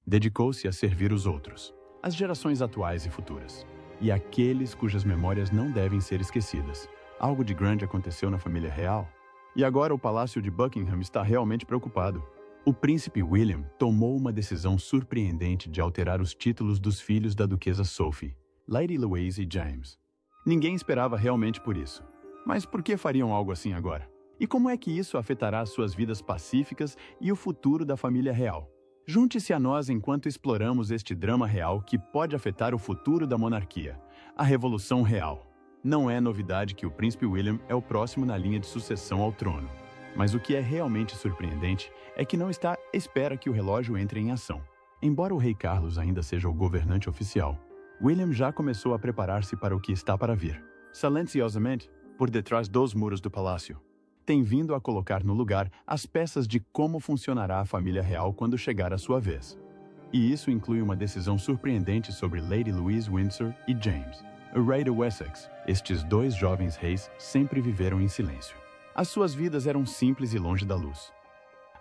Dedicou-se a servir os outros, as gerações atuais e futuras, e aqueles cujas memórias não devem ser esquecidas. Algo de grande aconteceu na família real, e agora o Palácio de Buckingham está realmente preocupado. O príncipe William tomou uma decisão surpreendente de alterar os títulos dos filhos da duquesa Sophie, Lady Louise e James. Ninguém esperava realmente por isso. Mas por que fariam algo assim agora? E como é que isso afetará suas vidas pacíficas e o futuro da família real? Junte-se a nós enquanto exploramos este drama real que pode afetar o futuro da monarquia, a Revolução Real. Não é novidade que o príncipe William é o próximo na linha de sucessão ao trono. Mas o que é realmente surpreendente é que não está à espera que o relógio entre em ação. Embora o rei Carlos ainda seja o governante oficial, William já começou a preparar-se para o que está para vir. Silenciosamente, por detrás dos muros do palácio, tem vindo a colocar no lugar as peças de como funcionará a família real quando chegar a sua vez. E isso inclui uma decisão surpreendente sobre Lady Louise Windsor e James, o rei de Wessex. Estes dois jovens reis sempre viveram em silêncio. As suas vidas eram simples e longe da luz.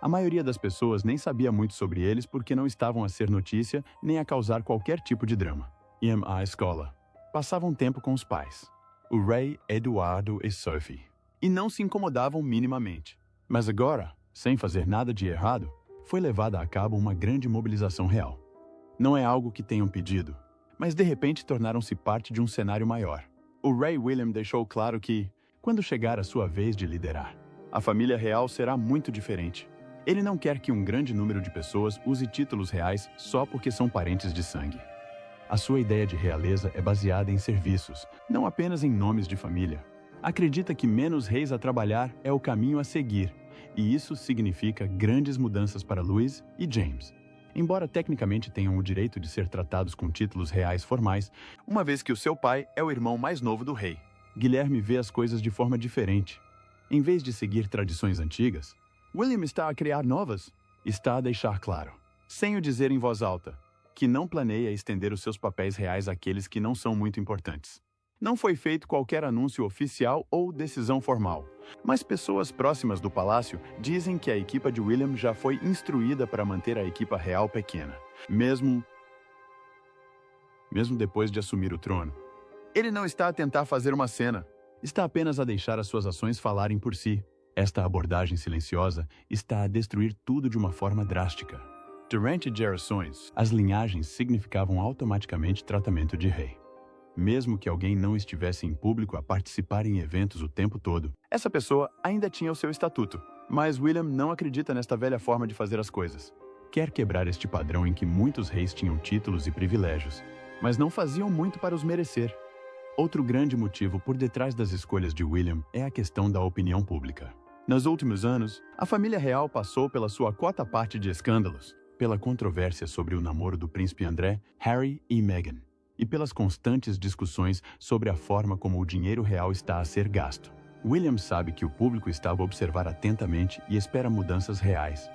A maioria das pessoas nem sabia muito sobre eles porque não estavam a ser notícia nem a causar qualquer tipo de drama. Iam à escola. Passavam tempo com os pais, o rei Eduardo e Sophie, e não se incomodavam minimamente. Mas agora, sem fazer nada de errado, foi levada a cabo uma grande mobilização real. Não é algo que tenham pedido, mas de repente tornaram-se parte de um cenário maior. O rei William deixou claro que, quando chegar a sua vez de liderar, a família real será muito diferente. Ele não quer que um grande número de pessoas use títulos reais só porque são parentes de sangue. A sua ideia de realeza é baseada em serviços, não apenas em nomes de família. Acredita que menos reis a trabalhar é o caminho a seguir, e isso significa grandes mudanças para Louise e James. Embora tecnicamente tenham o direito de ser tratados com títulos reais formais, uma vez que o seu pai é o irmão mais novo do rei. Guilherme vê as coisas de forma diferente. Em vez de seguir tradições antigas, William está a criar novas. Está a deixar claro, sem o dizer em voz alta, que não planeia estender os seus papéis reais àqueles que não são muito importantes. Não foi feito qualquer anúncio oficial ou decisão formal, mas pessoas próximas do palácio dizem que a equipa de William já foi instruída para manter a equipa real pequena, mesmo depois de assumir o trono. Ele não está a tentar fazer uma cena, está apenas a deixar as suas ações falarem por si. Esta abordagem silenciosa está a destruir tudo de uma forma drástica. Durante gerações, as linhagens significavam automaticamente tratamento de rei. Mesmo que alguém não estivesse em público a participar em eventos o tempo todo, essa pessoa ainda tinha o seu estatuto. Mas William não acredita nesta velha forma de fazer as coisas. Quer quebrar este padrão em que muitos reis tinham títulos e privilégios, mas não faziam muito para os merecer. Outro grande motivo por detrás das escolhas de William é a questão da opinião pública. Nos últimos anos, a família real passou pela sua quota parte de escândalos, pela controvérsia sobre o namoro do príncipe André, Harry e Meghan, e pelas constantes discussões sobre a forma como o dinheiro real está a ser gasto. William sabe que o público estava a observar atentamente e espera mudanças reais.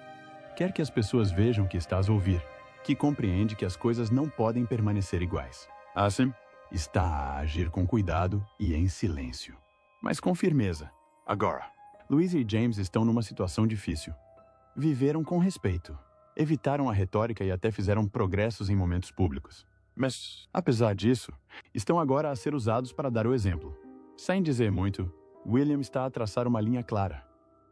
Quer que as pessoas vejam que estás a ouvir, que compreende que as coisas não podem permanecer iguais. Assim, está a agir com cuidado e em silêncio, mas com firmeza. Agora, Louise e James estão numa situação difícil. Viveram com respeito, evitaram a retórica e até fizeram progressos em momentos públicos. Mas, apesar disso, estão agora a ser usados para dar o exemplo. Sem dizer muito, William está a traçar uma linha clara.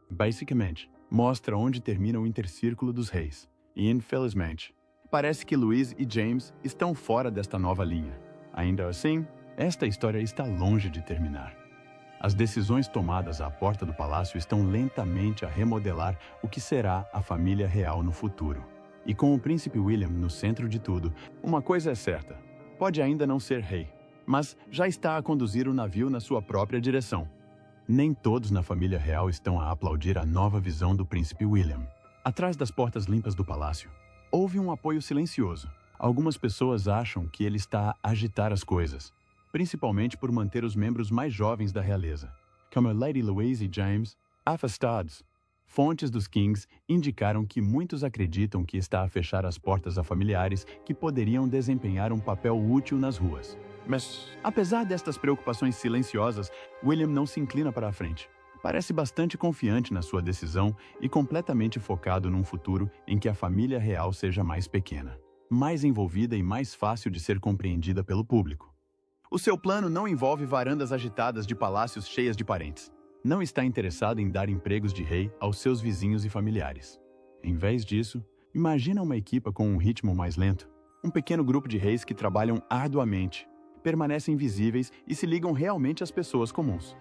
Basicamente, mostra onde termina o intercírculo dos reis. E, infelizmente, parece que Louise e James estão fora desta nova linha. Ainda assim, esta história está longe de terminar. As decisões tomadas à porta do palácio estão lentamente a remodelar o que será a família real no futuro. E com o príncipe William no centro de tudo, uma coisa é certa: pode ainda não ser rei, mas já está a conduzir o navio na sua própria direção. Nem todos na família real estão a aplaudir a nova visão do príncipe William. Atrás das portas limpas do palácio, houve um apoio silencioso. Algumas pessoas acham que ele está a agitar as coisas, principalmente por manter os membros mais jovens da realeza, como Lady Louise e James, afastados. Fontes dos Kings indicaram que muitos acreditam que está a fechar as portas a familiares que poderiam desempenhar um papel útil nas ruas. Mas, apesar destas preocupações silenciosas, William não se inclina para a frente. Parece bastante confiante na sua decisão e completamente focado num futuro em que a família real seja mais pequena. mais envolvida e mais fácil de ser compreendida pelo público. O seu plano não envolve varandas agitadas de palácios cheias de parentes. Não está interessado em dar empregos de rei aos seus vizinhos e familiares. Em vez disso, imagina uma equipa com um ritmo mais lento, um pequeno grupo de reis que trabalham arduamente, permanecem visíveis e se ligam realmente às pessoas comuns.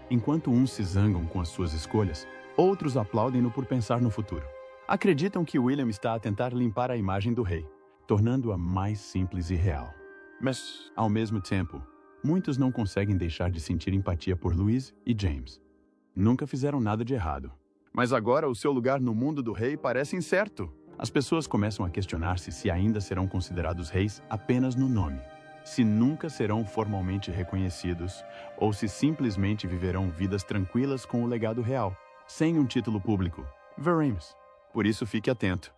Enquanto uns se zangam com as suas escolhas, outros aplaudem-no por pensar no futuro. Acreditam que William está a tentar limpar a imagem do rei, tornando-a mais simples e real. Mas, ao mesmo tempo, muitos não conseguem deixar de sentir empatia por Louise e James. Nunca fizeram nada de errado. Mas agora o seu lugar no mundo do rei parece incerto. As pessoas começam a questionar-se se ainda serão considerados reis apenas no nome, se nunca serão formalmente reconhecidos ou se simplesmente viverão vidas tranquilas com o legado real, sem um título público. Veremos. Por isso fique atento.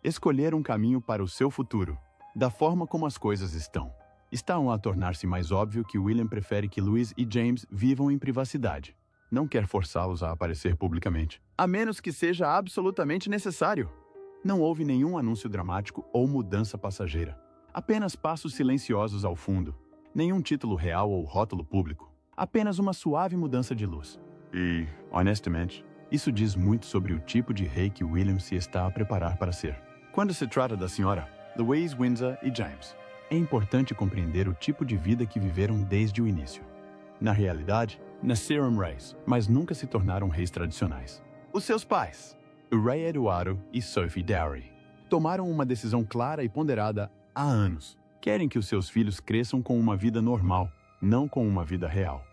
Escolher um caminho para o seu futuro, da forma como as coisas estão. Está a tornar-se mais óbvio que William prefere que Louise e James vivam em privacidade. Não quer forçá-los a aparecer publicamente, a menos que seja absolutamente necessário. Não houve nenhum anúncio dramático ou mudança passageira. Apenas passos silenciosos ao fundo. Nenhum título real ou rótulo público. Apenas uma suave mudança de luz. E, honestamente, isso diz muito sobre o tipo de rei que William se está a preparar para ser. Quando se trata da senhora Louise Windsor e James, é importante compreender o tipo de vida que viveram desde o início. Na realidade, nasceram reis, mas nunca se tornaram reis tradicionais. Os seus pais, o rei Eduardo e Sophie Dowry, tomaram uma decisão clara e ponderada há anos. Querem que os seus filhos cresçam com uma vida normal, não com uma vida real.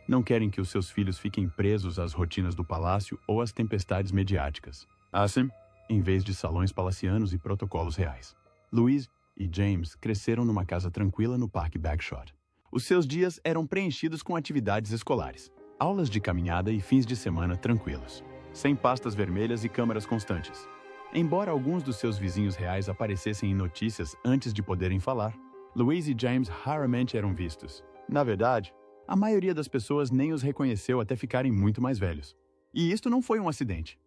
Não querem que os seus filhos fiquem presos às rotinas do palácio ou às tempestades mediáticas. Assim, em vez de salões palacianos e protocolos reais. Louise e James cresceram numa casa tranquila no Parque Bagshot. Os seus dias eram preenchidos com atividades escolares, aulas de caminhada e fins de semana tranquilos, sem pastas vermelhas e câmeras constantes. Embora alguns dos seus vizinhos reais aparecessem em notícias antes de poderem falar, Louise e James raramente eram vistos. Na verdade, a maioria das pessoas nem os reconheceu até ficarem muito mais velhos. E isto não foi um acidente.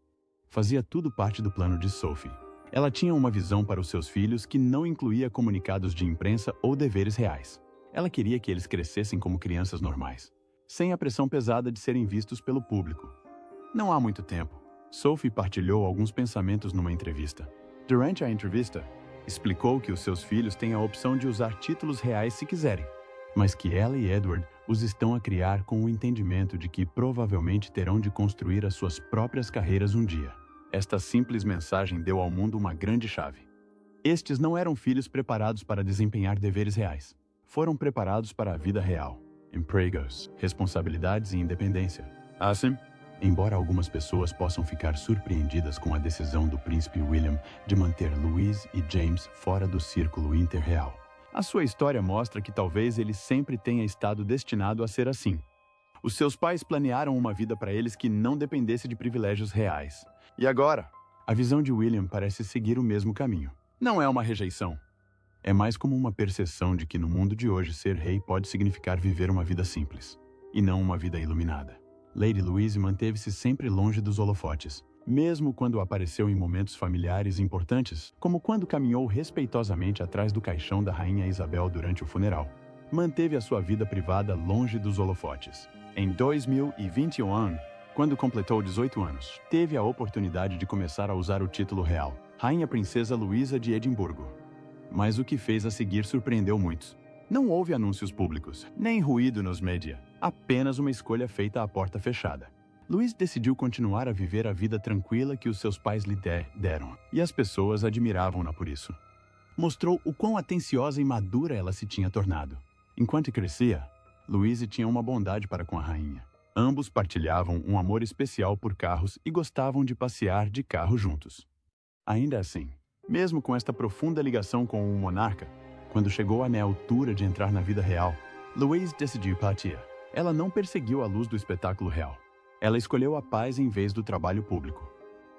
Fazia tudo parte do plano de Sophie. Ela tinha uma visão para os seus filhos que não incluía comunicados de imprensa ou deveres reais. Ela queria que eles crescessem como crianças normais, sem a pressão pesada de serem vistos pelo público. Não há muito tempo, Sophie partilhou alguns pensamentos numa entrevista. Durante a entrevista, explicou que os seus filhos têm a opção de usar títulos reais se quiserem, mas que ela e Edward os estão a criar com o entendimento de que provavelmente terão de construir as suas próprias carreiras um dia. Esta simples mensagem deu ao mundo uma grande chave. Estes não eram filhos preparados para desempenhar deveres reais. Foram preparados para a vida real, empregos, responsabilidades e independência. Assim, embora algumas pessoas possam ficar surpreendidas com a decisão do príncipe William de manter Louise e James fora do círculo interreal, a sua história mostra que talvez ele sempre tenha estado destinado a ser assim. Os seus pais planearam uma vida para eles que não dependesse de privilégios reais. E agora, a visão de William parece seguir o mesmo caminho. Não é uma rejeição. É mais como uma percepção de que no mundo de hoje ser rei pode significar viver uma vida simples, e não uma vida iluminada. Lady Louise manteve-se sempre longe dos holofotes, mesmo quando apareceu em momentos familiares importantes, como quando caminhou respeitosamente atrás do caixão da Rainha Isabel durante o funeral. Manteve a sua vida privada longe dos holofotes. Em 2021, quando completou 18 anos, teve a oportunidade de começar a usar o título real, Rainha Princesa Luísa de Edimburgo. Mas o que fez a seguir surpreendeu muitos. Não houve anúncios públicos, nem ruído nos média, apenas uma escolha feita à porta fechada. Louise decidiu continuar a viver a vida tranquila que os seus pais lhe deram, e as pessoas admiravam-na por isso. Mostrou o quão atenciosa e madura ela se tinha tornado. Enquanto crescia, Louise tinha uma bondade para com a rainha. Ambos partilhavam um amor especial por carros e gostavam de passear de carro juntos. Ainda assim, mesmo com esta profunda ligação com o monarca, quando chegou na altura de entrar na vida real, Louise decidiu partir. Ela não perseguiu a luz do espetáculo real. Ela escolheu a paz em vez do trabalho público.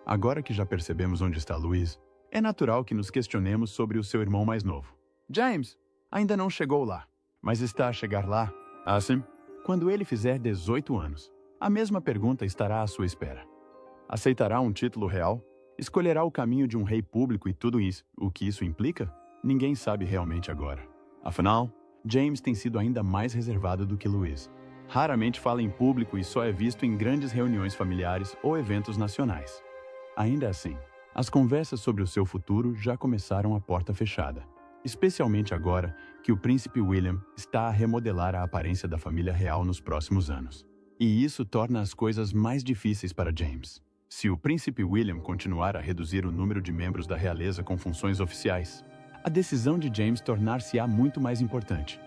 Agora que já percebemos onde está Louise, é natural que nos questionemos sobre o seu irmão mais novo. James ainda não chegou lá, mas está a chegar lá. Assim, quando ele fizer 18 anos, a mesma pergunta estará à sua espera. Aceitará um título real? Escolherá o caminho de um rei público e tudo isso, o que isso implica? Ninguém sabe realmente agora. Afinal, James tem sido ainda mais reservado do que Louise. Raramente fala em público e só é visto em grandes reuniões familiares ou eventos nacionais. Ainda assim, as conversas sobre o seu futuro já começaram a porta fechada, especialmente agora que o príncipe William está a remodelar a aparência da família real nos próximos anos. E isso torna as coisas mais difíceis para James. Se o príncipe William continuar a reduzir o número de membros da realeza com funções oficiais, a decisão de James tornar-se-á muito mais importante.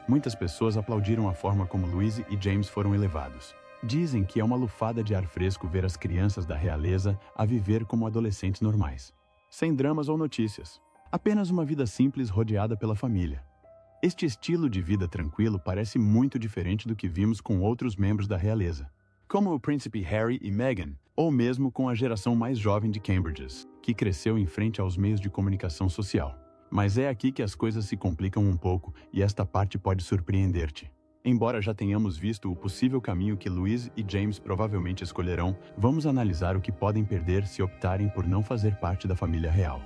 Muitas pessoas aplaudiram a forma como Louise e James foram elevados. Dizem que é uma lufada de ar fresco ver as crianças da realeza a viver como adolescentes normais, sem dramas ou notícias. Apenas uma vida simples rodeada pela família. Este estilo de vida tranquilo parece muito diferente do que vimos com outros membros da realeza, como o príncipe Harry e Meghan, ou mesmo com a geração mais jovem de Cambridges, que cresceu em frente aos meios de comunicação social. Mas é aqui que as coisas se complicam um pouco e esta parte pode surpreender-te. Embora já tenhamos visto o possível caminho que Louise e James provavelmente escolherão, vamos analisar o que podem perder se optarem por não fazer parte da família real.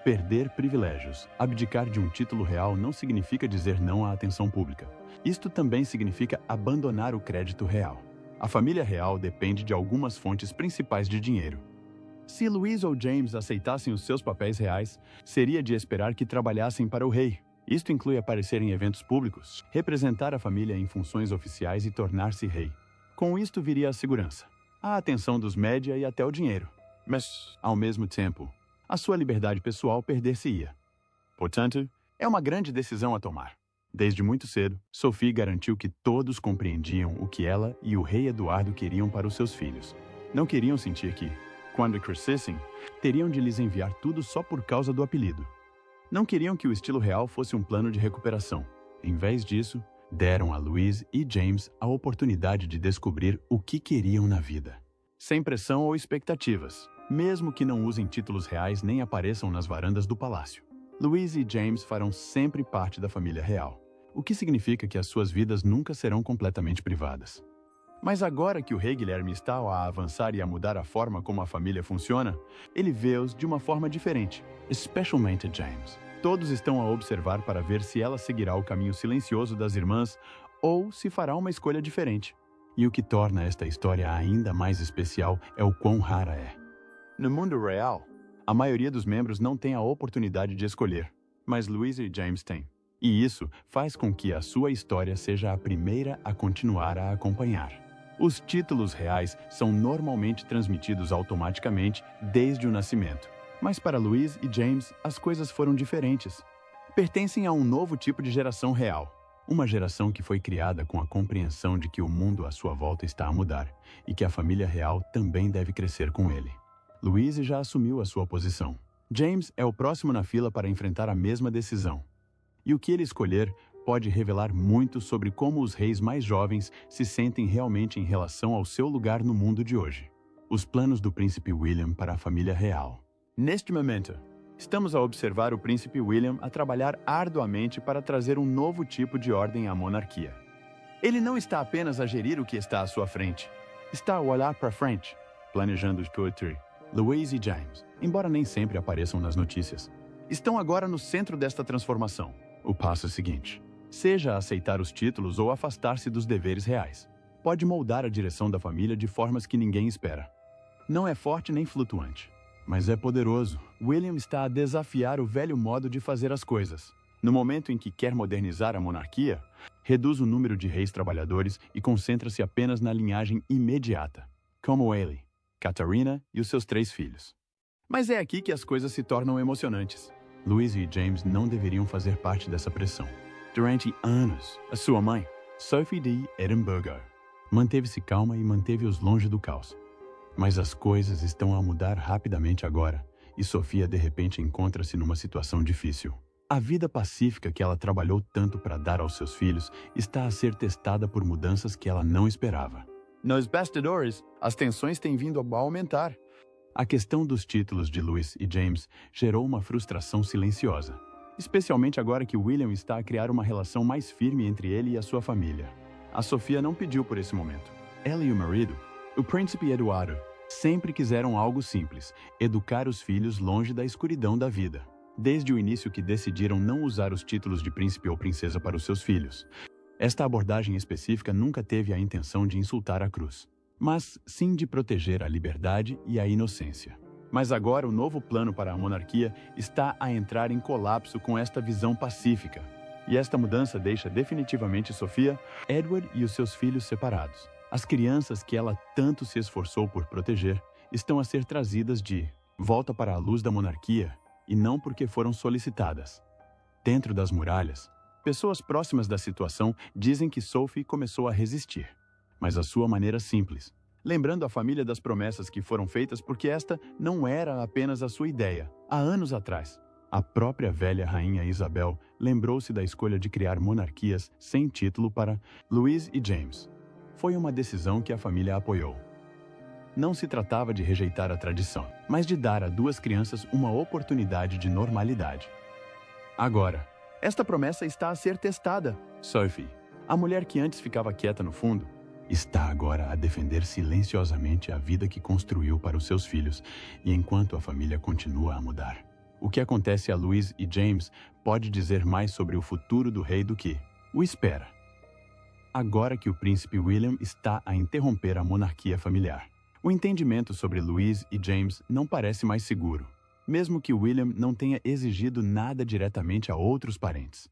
Perder privilégios. Abdicar de um título real não significa dizer não à atenção pública. Isto também significa abandonar o crédito real. A família real depende de algumas fontes principais de dinheiro. Se Louise ou James aceitassem os seus papéis reais, seria de esperar que trabalhassem para o rei. Isto inclui aparecer em eventos públicos, representar a família em funções oficiais e tornar-se rei. Com isto viria a segurança, a atenção dos média e até o dinheiro. Mas, ao mesmo tempo, a sua liberdade pessoal perder-se-ia. Portanto, é uma grande decisão a tomar. Desde muito cedo, Sophie garantiu que todos compreendiam o que ela e o rei Eduardo queriam para os seus filhos. Não queriam sentir que, quando crescessem, teriam de lhes enviar tudo só por causa do apelido. Não queriam que o estilo real fosse um plano de recuperação. Em vez disso, deram a Louise e James a oportunidade de descobrir o que queriam na vida. Sem pressão ou expectativas, mesmo que não usem títulos reais nem apareçam nas varandas do palácio. Louise e James farão sempre parte da família real, o que significa que as suas vidas nunca serão completamente privadas. Mas agora que o rei Guilherme está a avançar e a mudar a forma como a família funciona, ele vê-os de uma forma diferente, especialmente James. Todos estão a observar para ver se ela seguirá o caminho silencioso das irmãs ou se fará uma escolha diferente. E o que torna esta história ainda mais especial é o quão rara é. No mundo real, a maioria dos membros não tem a oportunidade de escolher, mas Louise e James têm. E isso faz com que a sua história seja a primeira a continuar a acompanhar. Os títulos reais são normalmente transmitidos automaticamente desde o nascimento. Mas para Louise e James, as coisas foram diferentes. Pertencem a um novo tipo de geração real. Uma geração que foi criada com a compreensão de que o mundo à sua volta está a mudar e que a família real também deve crescer com ele. Louise já assumiu a sua posição. James é o próximo na fila para enfrentar a mesma decisão. E o que ele escolher pode revelar muito sobre como os reis mais jovens se sentem realmente em relação ao seu lugar no mundo de hoje. Os planos do príncipe William para a família real. Neste momento, estamos a observar o príncipe William a trabalhar arduamente para trazer um novo tipo de ordem à monarquia. Ele não está apenas a gerir o que está à sua frente, está a olhar para frente, planejando o futuro. Louise e James, embora nem sempre apareçam nas notícias, estão agora no centro desta transformação. O passo seguinte: seja aceitar os títulos ou afastar-se dos deveres reais. Pode moldar a direção da família de formas que ninguém espera. Não é forte nem flutuante, mas é poderoso. William está a desafiar o velho modo de fazer as coisas. No momento em que quer modernizar a monarquia, reduz o número de reis trabalhadores e concentra-se apenas na linhagem imediata, como ele, Catarina e os seus 3 filhos. Mas é aqui que as coisas se tornam emocionantes. Louise e James não deveriam fazer parte dessa pressão. Durante anos, a sua mãe, Sophie de Edinburgh, manteve-se calma e manteve-os longe do caos. Mas as coisas estão a mudar rapidamente agora, e Sofia de repente encontra-se numa situação difícil. A vida pacífica que ela trabalhou tanto para dar aos seus filhos está a ser testada por mudanças que ela não esperava. Nos bastidores, as tensões têm vindo a aumentar. A questão dos títulos de Louise e James gerou uma frustração silenciosa, especialmente agora que William está a criar uma relação mais firme entre ele e a sua família. A Sofia não pediu por esse momento. Ela e o marido, o príncipe Eduardo, sempre quiseram algo simples: educar os filhos longe da escuridão da vida. desde o início que decidiram não usar os títulos de príncipe ou princesa para os seus filhos. Esta abordagem específica nunca teve a intenção de insultar a cruz, mas sim de proteger a liberdade e a inocência. Mas agora o novo plano para a monarquia está a entrar em colapso com esta visão pacífica. E esta mudança deixa definitivamente Sofia, Edward e os seus filhos separados. As crianças que ela tanto se esforçou por proteger estão a ser trazidas de volta para a luz da monarquia e não porque foram solicitadas. Dentro das muralhas, pessoas próximas da situação dizem que Sophie começou a resistir, mas à sua maneira simples, lembrando a família das promessas que foram feitas porque esta não era apenas a sua ideia. Há anos atrás, a própria velha rainha Isabel lembrou-se da escolha de criar monarquias sem título para Louise e James. Foi uma decisão que a família apoiou. Não se tratava de rejeitar a tradição, mas de dar a duas crianças uma oportunidade de normalidade. Agora, esta promessa está a ser testada. Sophie, a mulher que antes ficava quieta no fundo, está agora a defender silenciosamente a vida que construiu para os seus filhos, e enquanto a família continua a mudar. O que acontece a Louise e James pode dizer mais sobre o futuro do rei do que o espera. Agora que o príncipe William está a interromper a monarquia familiar. O entendimento sobre Louise e James não parece mais seguro, mesmo que William não tenha exigido nada diretamente a outros parentes.